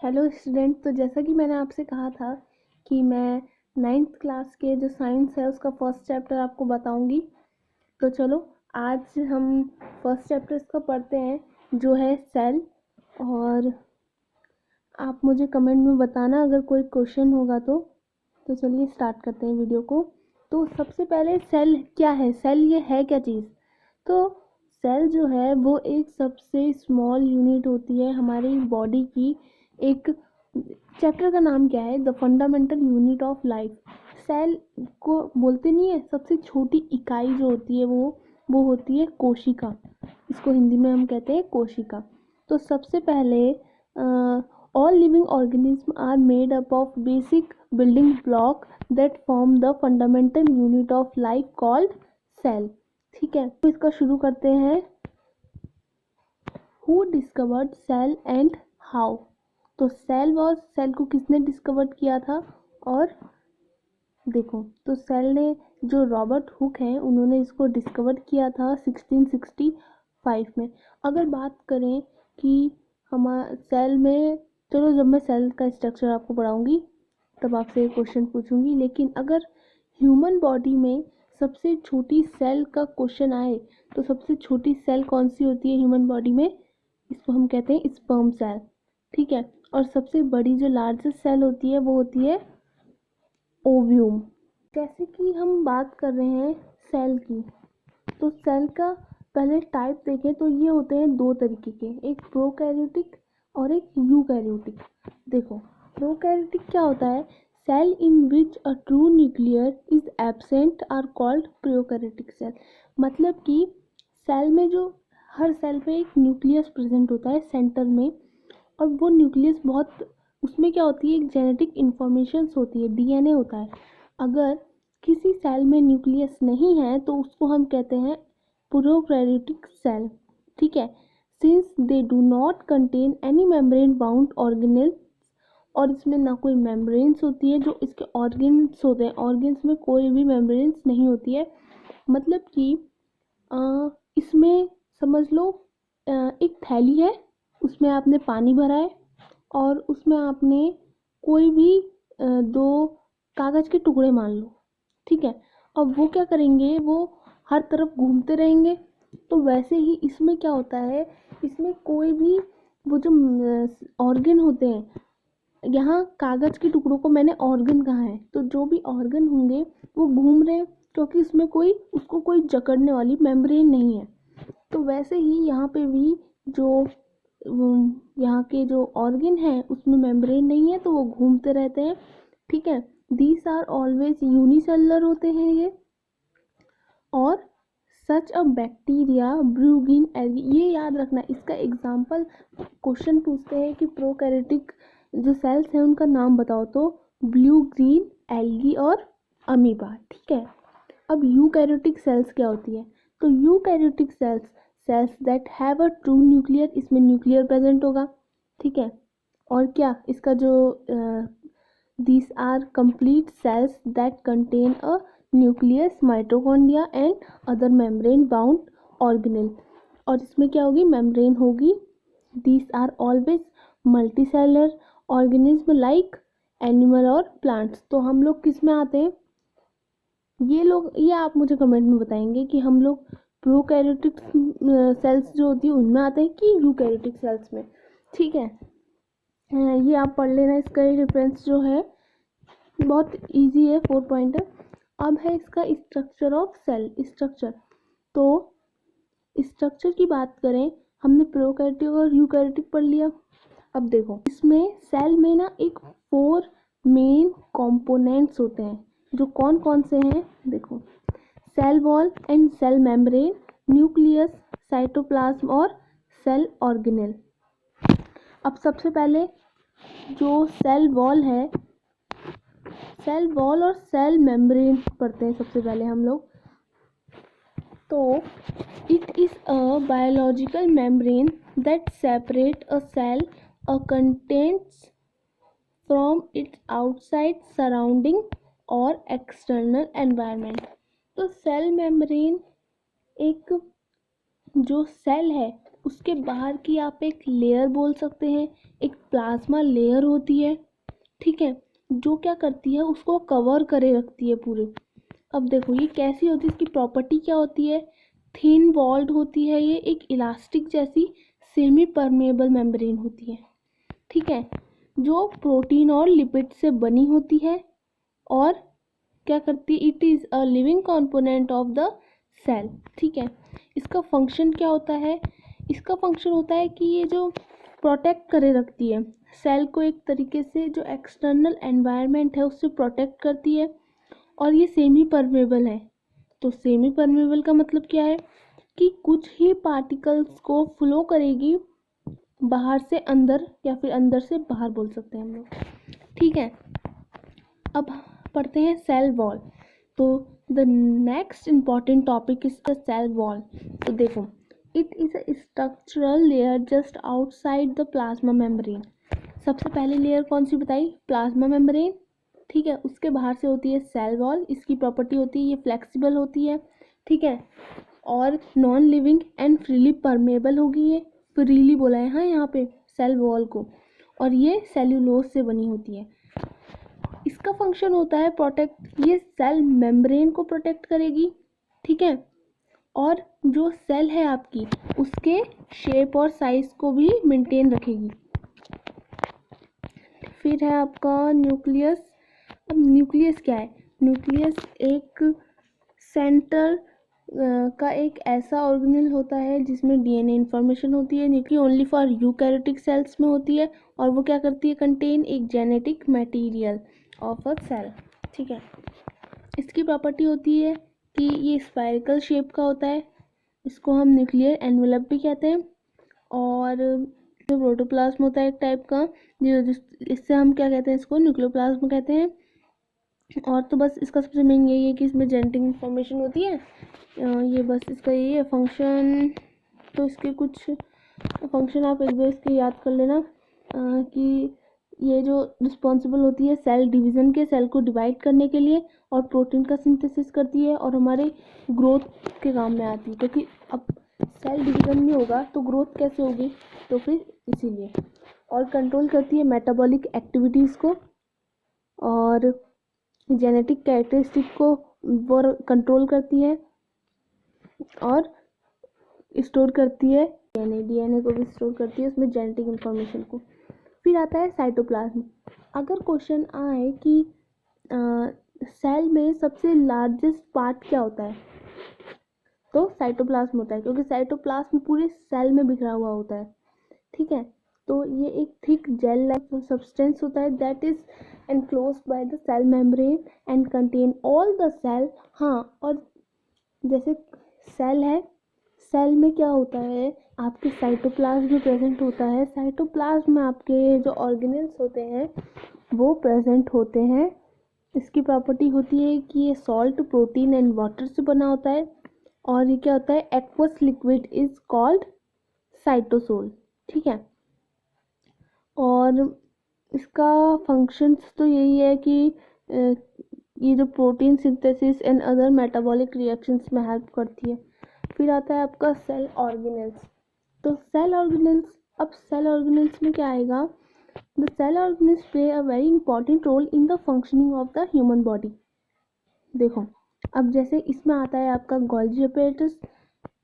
Hello student. तो जैसा कि मैंने आपसे कहा था कि मैं 9th क्लास के जो साइंस है उसका फर्स्ट चैप्टर आपको बताऊंगी। तो चलो आज हम फर्स्ट चैप्टर इसका पढ़ते हैं जो है सेल। और आप मुझे कमेंट में बताना अगर कोई क्वेश्चन होगा तो चलिए स्टार्ट करते हैं वीडियो को। तो सबसे पहले सेल क्या है, सेल ये है क्या चीज़। तो सेल जो है वो एक सबसे स्मॉल यूनिट होती है हमारी बॉडी की। एक चैप्टर का नाम क्या है, the fundamental unit of life. Cell को बोलते नहीं है, सबसे छोटी इकाई जो होती है वो होती है कोशिका। इसको हिंदी में हम कहते हैं कोशिका। तो सबसे पहले all living organism are made up of basic building block that form the fundamental unit of life called cell. ठीक है, तो इसका शुरू करते हैं। Who discovered cell and how. तो सेल को किसने डिस्कवर्ड किया था। और देखो, तो सेल ने जो रॉबर्ट हुक हैं उन्होंने इसको डिस्कवर किया था 1665 में। अगर बात करें कि हमारे सेल में, चलो जब मैं सेल का स्ट्रक्चर आपको पढ़ाऊंगी तब आपसे एक क्वेश्चन पूछूंगी, लेकिन अगर ह्यूमन बॉडी में सबसे छोटी सेल का क्वेश्चन आए तो सबसे छोटी सेल कौन सी होती है ह्यूमन बॉडी में, इसको हम कहते हैं स्पर्म सेल। ठीक है, और सबसे बड़ी जो लार्जेस्ट सेल होती है वो होती है ओव्यूम। जैसे कि हम बात कर रहे हैं सेल की, तो सेल का पहले टाइप देखें तो ये होते हैं दो तरीके के, एक प्रोकैरियोटिक और एक यूकैरियोटिक। देखो, प्रोकैरियोटिक क्या होता है, cell in which a true nuclear is absent are called prokaryotic cell. मतलब कि सेल में जो हर सेल पे एक न्यूक्लियस प्रेजेंट होता है सेंटर में, और वो न्यूक्लियस बहुत, उसमें क्या होती है, एक जेनेटिक इंफॉर्मेशंस होती है, डीएनए होता है। अगर किसी सेल में न्यूक्लियस नहीं है तो उसको हम कहते हैं प्रोकैरियोटिक सेल। ठीक है, since they do not contain any membrane bound organelle, और इसमें ना कोई मेम्ब्रेन्स होती है, जो इसके ऑर्गन्स होते हैं, ऑर्गन्स में कोई भी मेम्ब्रेन्स नहीं होती है। मतलब कि इसमें समझ लो एक थैली है, उसमें आपने पानी भरा है और उसमें आपने कोई भी दो कागज़ के टुकड़े मान लो। ठीक है, अब वो क्या करेंगे, वो हर तरफ घूमते रहेंगे। तो वैसे ही इसमें क्या होता है, इसमें कोई भी वो जो ऑर्गन होते हैं, यहाँ कागज़ के टुकड़ों को मैंने ऑर्गन कहा है, तो जो भी ऑर्गन होंगे वो घूम रहे हैं, क्योंकि इसमें उसको कोई जकड़ने वाली मेम्ब्रेन नहीं है। तो वैसे ही यहाँ पे भी जो यहाँ के जो ऑर्गन हैं उसमें मेम्ब्रेन नहीं है, तो वो घूमते रहते हैं। ठीक है, दीज आर ऑलवेज यूनिसेलुलर होते हैं ये। और such a bacteria brood in algae, ये याद रखना, इसका एग्जाम्पल क्वेश्चन पूछते हैं कि प्रोकैरियोटिक जो सेल्स हैं उनका नाम बताओ, तो ब्लू ग्रीन एल्गी और अमीबा। ठीक है, अब यूकैरियोटिक सेल्स क्या होती है, तो eukaryotic cells that have a true nuclear, इसमें न्यूक्लियर प्रेजेंट होगा। ठीक है, और क्या इसका जो these are complete cells that contain a nucleus, mitochondria and other membrane bound organelle। और इसमें क्या होगी, मेम्ब्रेन होगी। these are always multicellular organism like animal और plants। तो हम लोग किस में आते हैं, ये आप मुझे कमेंट में बताएंगे कि हम लोग प्रोकैरियोटिक सेल्स जो होती है उनमें आते हैं कि यूकैरियोटिक सेल्स में। ठीक है, ये आप पढ़ लेना, इसका रेफरेंस जो है बहुत इजी है, 4 पॉइंट है। अब है इसका स्ट्रक्चर ऑफ सेल स्ट्रक्चर। तो स्ट्रक्चर की बात करें, हमने प्रोकैरियोटिक और यूकैरियोटिक पढ़ लिया। अब देखो, इसमें सेल में ना एक 4 मेन कंपोनेंट्स होते हैं, जो कौन कौन से हैं देखो, cell wall and cell membrane, nucleus, cytoplasm और सेल ऑर्गेनेल। अब सबसे पहले जो सेल वॉल है, सेल वॉल और सेल मेम्ब्रेन पढ़ते हैं सबसे पहले हम लोग। तो it is a biological membrane that separate a cell a contents from its outside surrounding और एक्सटर्नल एनवायरनमेंट। तो सेल मेम्ब्रेन एक जो सेल है उसके बाहर की आप एक लेयर बोल सकते हैं, एक प्लाज्मा लेयर होती है, ठीक है, जो क्या करती है उसको कवर करे रखती है पूरे। अब देखो ये कैसी होती है, इसकी प्रॉपर्टी क्या होती है, थिन वॉल्ड होती है, ये एक इलास्टिक जैसी सेमी परमेबल मेम्ब्रेन होती है, ठीक है, जो प्रोटीन और लिपिड से बनी होती है और क्या करती है, it is a living component of the cell, ठीक है। इसका फंक्शन क्या होता है, इसका फंक्शन होता है कि ये जो प्रोटेक्ट करे रखती है सेल को, एक तरीके से जो एक्सटर्नल एनवायरनमेंट है उससे प्रोटेक्ट करती है, और ये सेमी परमेबल है। तो सेमी परमेबल का मतलब क्या है कि कुछ ही पार्टिकल्स को फ्लो करेगी बाहर से अंदर या फिर अंदर से बाहर बोल सकते हैं हम लोग, ठीक है। अब पढ़ते हैं सेल वॉल। तो the next important topic is the cell wall. तो देखो, it is a structural layer just outside the plasma membrane. सबसे पहले लेयर कौन सी बताई, प्लाज्मा मेम्ब्रेन, ठीक है। उसके बाहर से होती है सेल वॉल। इसकी प्रॉपर्टी होती है ये फ्लेक्सिबल होती है, ठीक है, और non living and freely permeable होगी। ये फ्रीली बोला है हाँ यहाँ पे सेल वॉल को, और ये सेल्यूलोज से बनी होती है। इसका फंक्शन होता है प्रोटेक्ट, ये सेल मेम्ब्रेन को प्रोटेक्ट करेगी, ठीक है, और जो सेल है आपकी उसके शेप और साइज को भी मेंटेन रखेगी। फिर है आपका न्यूक्लियस। अब न्यूक्लियस क्या है, न्यूक्लियस एक सेंटर का एक ऐसा ऑर्गेनेल होता है जिसमें डीएनए इंफॉर्मेशन होती है, nucleus only for eukaryotic cells में होती है, और वो क्या करती है, कंटेन एक genetic material of a cell, ठीक है। इसकी प्रॉपर्टी होती है कि ये स्पायरिकल शेप का होता है, इसको हम न्यूक्लियर एनवेलप भी कहते हैं, और जो प्रोटोप्लाज्म होता है एक टाइप का, इससे हम क्या कहते हैं, इसको न्यूक्लियोप्लाज्म कहते हैं। और तो बस इसका सबसे मेन यही है कि इसमें जेनेटिक इन्फॉर्मेशन होती है। ये बस इसका यही है फंक्शन। तो इसके कुछ फंक्शन आप एक बार इसके याद कर लेना कि ये जो रिस्पॉन्सिबल होती है सेल डिवीज़न के, सेल को डिवाइड करने के लिए, और प्रोटीन का सिंथेसिस करती है, और हमारे ग्रोथ के काम में आती है, क्योंकि अब सेल डिवीज़न नहीं होगा तो ग्रोथ कैसे होगी, तो फिर इसीलिए। और कंट्रोल करती है मेटाबॉलिक एक्टिविटीज़ को, और जेनेटिक कैरेक्टरिस्टिक को वो कंट्रोल करती है, और स्टोर करती है डीएनए को भी स्टोर करती है उसमें जेनेटिक इंफॉर्मेशन को। फिर आता है साइटोप्लाज्म। अगर क्वेश्चन आए कि सेल में सबसे लार्जेस्ट पार्ट क्या होता है, तो साइटोप्लाज्म होता है, क्योंकि साइटोप्लाज्म पूरे सेल में बिखरा हुआ होता है, ठीक है। तो ये एक थिक जेल लाइक सब्सटेंस होता है that is enclosed by the cell membrane and contain all the cell. हाँ, और जैसे सेल है, सेल में क्या होता है, आपके साइटोप्लाज्म में प्रेजेंट होता है, साइटोप्लाज्म में आपके जो ऑर्गेनेल्स होते हैं वो प्रेजेंट होते हैं। इसकी प्रॉपर्टी होती है कि ये सॉल्ट, प्रोटीन एंड वाटर से बना होता है, और ये क्या होता है, aqueous liquid is called cytosol, ठीक है। और इसका फंक्शंस तो यही है कि ये जो protein synthesis and other metabolic reactions में हेल्प करती है। फिर आता है आपका सेल ऑर्गेनेल्स। तो सेल ऑर्गेनेल्स, अब सेल ऑर्गेनेल्स में क्या आएगा, the cell organelles play a very important role in the functioning of the human body. देखो, अब जैसे इसमें आता है आपका गोल्गी apparatus।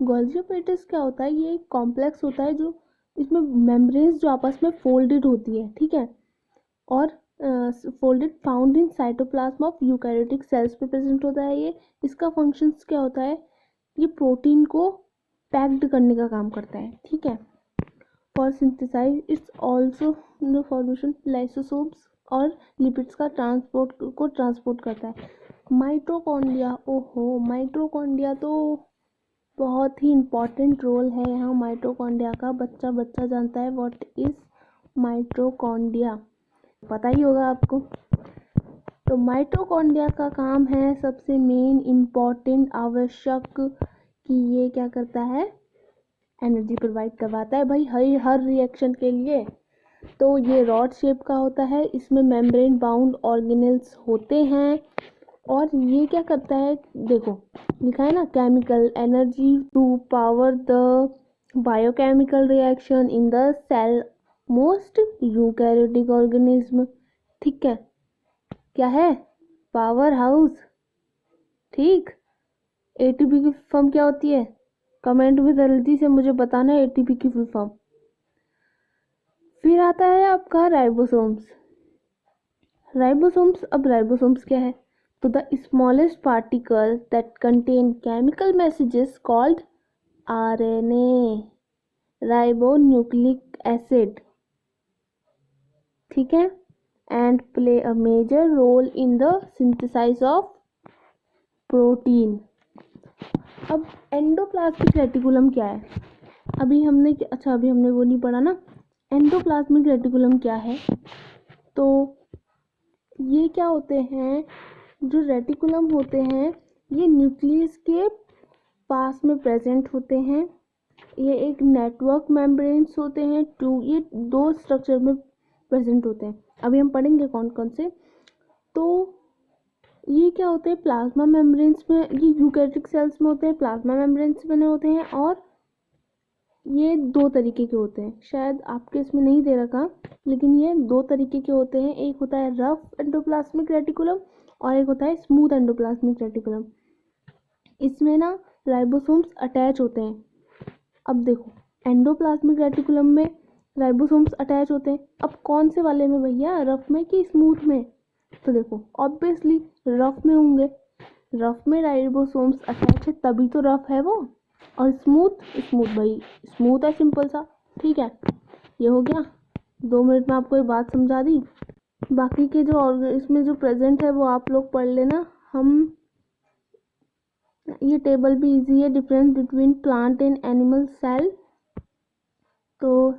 गोल्गी apparatus क्या होता है, ये एक कॉम्प्लेक्स होता है जो इसमें मेम्ब्रेन्स जो आपस में फोल्डेड होती है, ठीक है, और folded found in cytoplasm of eukaryotic cells पे प्रेजेंट होता है ये। इसका फंक्शंस क्या होता है, ये प्रोटीन को पैक्ड करने का काम करता है, ठीक है। For synthesize its also the formation lysosomes और लिपिड्स का ट्रांसपोर्ट करता है। माइटोकॉन्ड्रिया, ओहो माइटोकॉन्ड्रिया तो बहुत ही इम्पॉर्टेंट रोल है यहाँ माइटोकॉन्ड्रिया का। बच्चा बच्चा जानता है व्हाट इज माइटोकॉन्ड्रिया, पता ही होगा आपको। तो माइटोकॉन्ड्रिया का काम है सबसे मेन इम्पॉर्टेंट आवश्यक कि ये क्या करता है, एनर्जी प्रोवाइड करवाता है भाई हर रिएक्शन के लिए। तो ये रॉड शेप का होता है, इसमें मेम्ब्रेन बाउंड ऑर्गेनेल्स होते हैं, और ये क्या करता है, देखो लिखा है ना, chemical energy to power the biochemical reaction in the cell most eukaryotic organism. ठीक है, क्या है? Power house. ठीक। एटीपी की फॉर्म क्या होती है? कमेंट में जल्दी से मुझे बताना है एटीपी की फुल फॉर्म। फिर आता है आपका राइबोसोम्स। राइबोसोम्स, अब राइबोसोम्स क्या है? तो the smallest particle that contain chemical messages called RNA, ribonucleic acid. ठीक है, and play a major role in the synthesize of protein. अब एंडोप्लाज्मिक रेटिकुलम क्या है? अभी हमने वो नहीं पढ़ा ना। एंडोप्लाज्मिक रेटिकुलम क्या है? तो ये क्या होते हैं, जो रेटिकुलम होते हैं ये न्यूक्लियस के पास में प्रेजेंट होते हैं। ये एक नेटवर्क मेम्ब्रेन्स होते हैं, ये दो स्ट्रक्चर में प्रेजेंट होते हैं। अभी हम पढ़ेंगे कौन कौन से। तो ये क्या होते हैं, प्लाज्मा मेम्ब्रेन्स में, ये यूकैरियोटिक सेल्स में होते हैं, प्लाज्मा मेम्ब्रेन्स बने होते हैं। और ये दो तरीके के होते हैं, शायद आपके इसमें नहीं दे रखा, लेकिन ये दो तरीके के होते हैं। एक होता है रफ एंडोप्लाज्मिक रेटिकुलम और एक होता है स्मूथ एंडोप्लाज्मिक रेटिकुलम। इसमें ना राइबोसोम्स अटैच होते हैं। अब देखो, एंडोप्लाज्मिक रेटिकुलम में राइबोसोम्स अटैच होते हैं। अब कौन से वाले में भैया, रफ में कि स्मूथ में? तो देखो ऑब्वियसली रफ में होंगे। रफ में राइबोसोम्स अटैच है तभी तो रफ है वो। और स्मूथ भाई स्मूथ है, सिंपल सा। ठीक है, ये हो गया। 2 मिनट में आपको ये बात समझा दी। बाकी के जो इसमें जो प्रेजेंट है वो आप लोग पढ़ लेना। हम ये टेबल भी इजी है, difference between plant and animal cell. तो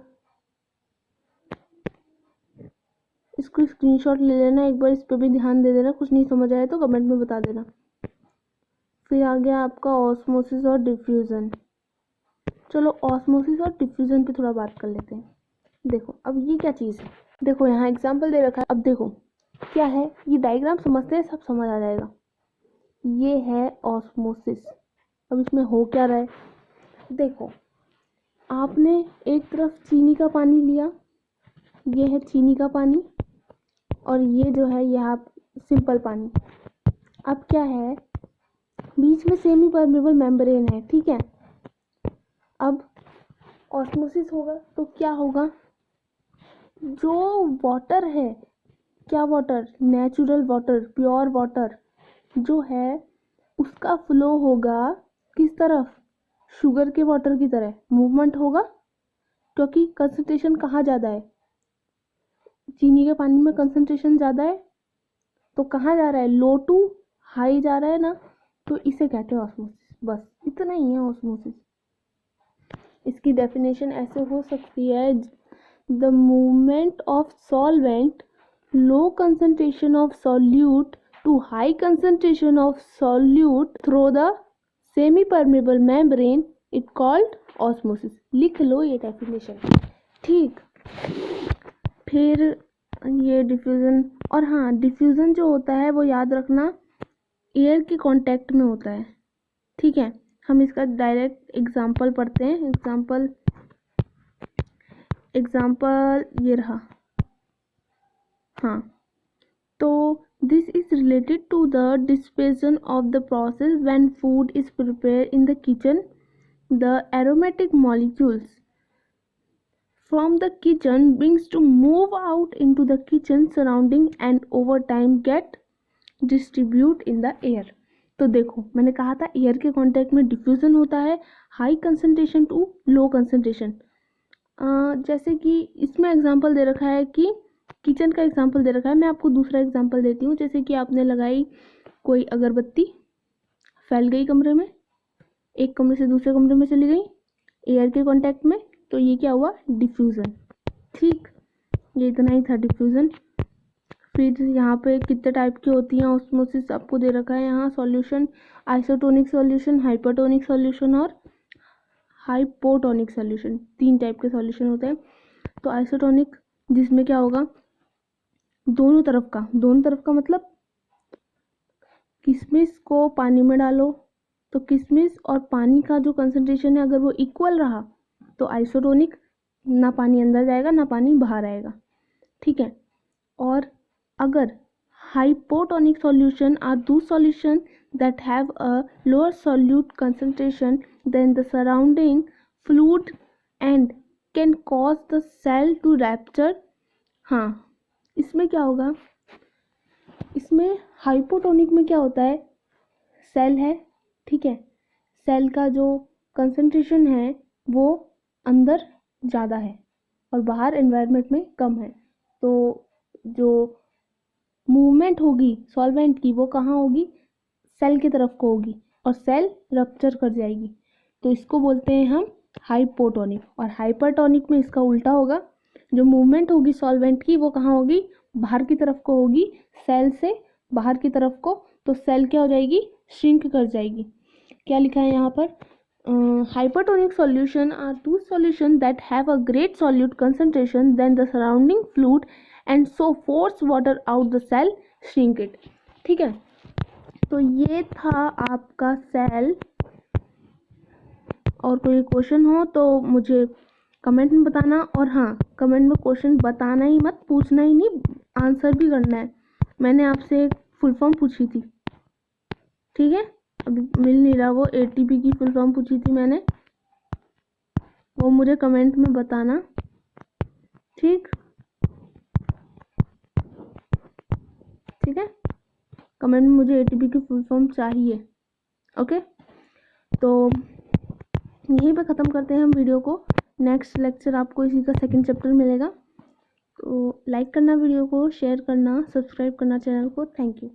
इसको स्क्रीनशॉट ले लेना, एक बार इस पे भी ध्यान दे देना। कुछ नहीं समझ आया तो कमेंट में बता देना। फिर आ गया आपका ऑस्मोसिस और डिफ्यूजन। चलो ऑस्मोसिस और डिफ्यूजन पे थोड़ा बात कर लेते हैं। देखो अब ये क्या चीज़ है, देखो यहाँ एग्जाम्पल दे रखा है। अब देखो क्या है, ये डायग्राम समझते हैं सब समझ आ जाएगा। ये है ऑस्मोसिस। अब इसमें हो क्या रहा है, देखो आपने एक तरफ चीनी का पानी लिया, ये है चीनी का पानी, और ये जो है यहाँ सिंपल पानी। अब क्या है, बीच में सेमी परमेबल मेम्ब्रेन है। ठीक है, अब ऑस्मोसिस होगा तो क्या होगा, जो वाटर है, क्या water, natural water, pure water जो है उसका फ्लो होगा किस तरफ, शुगर के वाटर की तरह मूवमेंट होगा। क्योंकि कंसंट्रेशन कहाँ ज़्यादा है, चीनी के पानी में कंसंट्रेशन ज़्यादा है, तो कहाँ जा रहा है, लो टू हाई जा रहा है ना। तो इसे कहते हैं ऑस्मोसिस। बस इतना ही है ऑस्मोसिस। इसकी डेफिनेशन ऐसे हो सकती है, the movement of solvent, low concentration of solute to high concentration of solute through the semi permeable membrane, it called osmosis. लिख लो ये डेफिनेशन। ठीक, फिर ये डिफ्यूज़न, और हाँ डिफ्यूज़न जो होता है वो याद रखना एयर के कांटेक्ट में होता है। ठीक है, हम इसका डायरेक्ट एग्जांपल पढ़ते हैं। एग्जांपल ये रहा। हाँ, तो this is related to the dispersion of the process when food is prepared in the kitchen. The aromatic molecules from the kitchen brings to move out into the kitchen surrounding and over time get distribute in the air। तो देखो मैंने कहा था air के contact में diffusion होता है, high concentration to low concentration. जैसे कि इसमें एग्जांपल दे रखा है कि किचन का एग्जांपल दे रखा है। मैं आपको दूसरा एग्जांपल देती हूँ। जैसे कि आपने लगाई कोई अगरबत्ती, फैल गई कमरे में, एक कमरे से दूसरे कमरे में चली गई एयर के कांटेक्ट में, तो ये क्या हुआ, डिफ्यूज़न। ठीक, ये इतना ही था डिफ्यूज़न। फिर यहाँ पे कितने टाइप की होती हैं ऑस्मोसिस आपको दे रखा है यहाँ। Solution, isotonic solution, hypertonic solution और हाइपोटोनिक सॉल्यूशन, 3 टाइप के सॉल्यूशन होते हैं। तो आइसोटोनिक जिसमें क्या होगा, दोनों तरफ का मतलब किशमिश को पानी में डालो तो किशमिश और पानी का जो कंसंट्रेशन है अगर वो इक्वल रहा तो आइसोटोनिक, ना पानी अंदर जाएगा ना पानी बाहर आएगा, ठीक है। और अगर hypotonic solution are those solution that have a lower solute concentration than the surrounding fluid and can cause the cell to rupture। हाँ, इसमें क्या होगा, इसमें हाइपोटोनिक में क्या होता है, सेल है, ठीक है, सेल का जो कंसंट्रेशन है वो अंदर ज़्यादा है और बाहर एनवायरनमेंट में कम है, तो जो मूवमेंट होगी सॉल्वेंट की वो कहाँ होगी, सेल की तरफ को होगी और सेल रप्चर कर जाएगी, तो इसको बोलते हैं हम हाइपोटोनिक। और हाइपरटोनिक में इसका उल्टा होगा, जो मूवमेंट होगी सॉल्वेंट की वो कहाँ होगी, बाहर की तरफ को होगी, सेल से बाहर की तरफ को, तो सेल क्या हो जाएगी, श्रिंक कर जाएगी। क्या लिखा है यहाँ पर, hypertonic solution are two solutions that have a great solute concentration than the surrounding fluid and so force water out the cell, shrink it। ठीक है, तो ये था आपका सेल। और कोई क्वेश्चन हो तो मुझे कमेंट में बताना, और हाँ, कमेंट में क्वेश्चन बताना ही मत, पूछना ही नहीं, आंसर भी करना है। मैंने आपसे फुल फॉर्म पूछी थी, ठीक है, अभी मिल नहीं रहा, वो एटीपी की फुल फॉर्म पूछी थी मैंने, वो मुझे कमेंट में बताना, ठीक, ठीक है, कमेंट में मुझे एटीपी की फुल फॉर्म चाहिए। ओके, तो यहीं पे ख़त्म करते हैं हम वीडियो को। नेक्स्ट लेक्चर आपको इसी का सेकंड चैप्टर मिलेगा, तो लाइक करना वीडियो को, शेयर करना, सब्सक्राइब करना चैनल को। Thank you.